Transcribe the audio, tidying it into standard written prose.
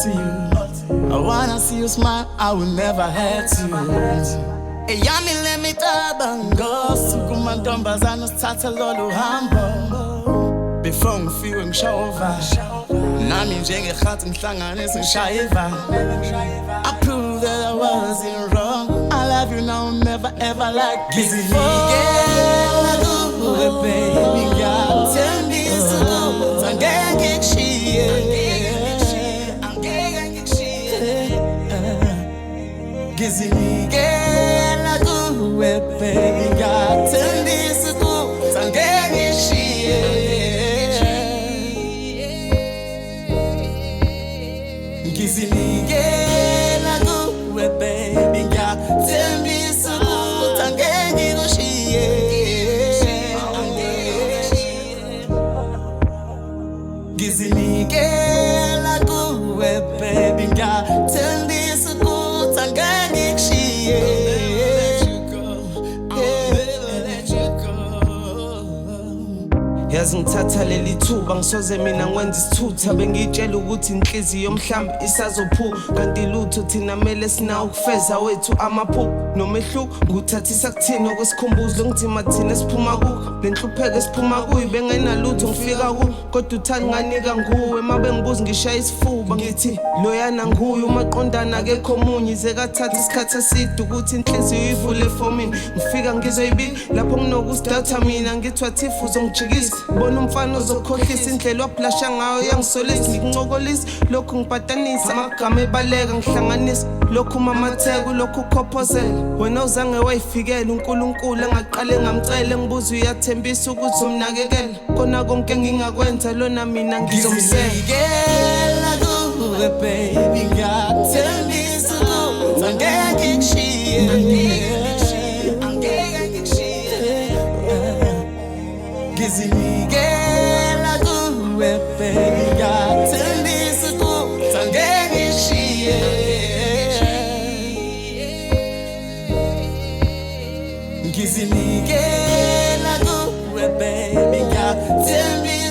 to you. I wanna see you smile, I will never hurt you. Hey, yummy, let me tabango. Sukuma ntombazana sithatha lolu hambo. Before ngifike ngishova nami njengehathi ngihlanganise ngishayiva. I prove that I wasn't wrong. I love you now, never ever like before. Baby, God, tell me so. Angeke ngishiye, ngizinikela kuwe, baby, God, tell me so. Angeke ngishiye, ngizinikela kuwe, baby, God, tell me so. Angeke ngishiye. Ngizinikela kuwe, baby, ngathembisa ukuthi angeke ngishiye. Yazi ngithatha leli thuba ngisoze mina ngwenza isithutha bengitshela ukuthi inhliziyo mhlambi isazophuka kanti lutho thina mele sina ukufeza wethu amaphupho nomehluko nguthathisa kuthina okwesikhumbuzo ngithi mathina siphuma kuko lenhlupheko esiphuma kuyo bengenalutho ngifika ku kodwa uthanda nganika nguwe mabe ngibuza ngishaya isifuba ngithi loyana nguye umaqondana akekho omunye ize kathatha isikhathi eside ukuthi inhliziyo ivule for mina ngifika ngizoyibika lapho nginokusidatha mina ngithi wathifu uzongijikisa bona umfana ozokhohlisa indlela wablasha ngayo yangisolisa ngikuncokolisa lokhu ngipatanisa amagama ebaleka ngihlanganisa lokhu mamatheko lokhu ukhophozela wena uzange wayifikela uNkulunkulu engaqale ngamcela ngibuza uyathembisa ukuthi umnakekela kona konke ngingakwenza lona mina ngizomsekela kuwe, baby, ngathembisa ukuthi angeke ngishiye. Ngizinikela kuwe, baby, ngathembisa ukuthi angeke ngishiye. Ngizinikela kuwe, baby, ngathembisa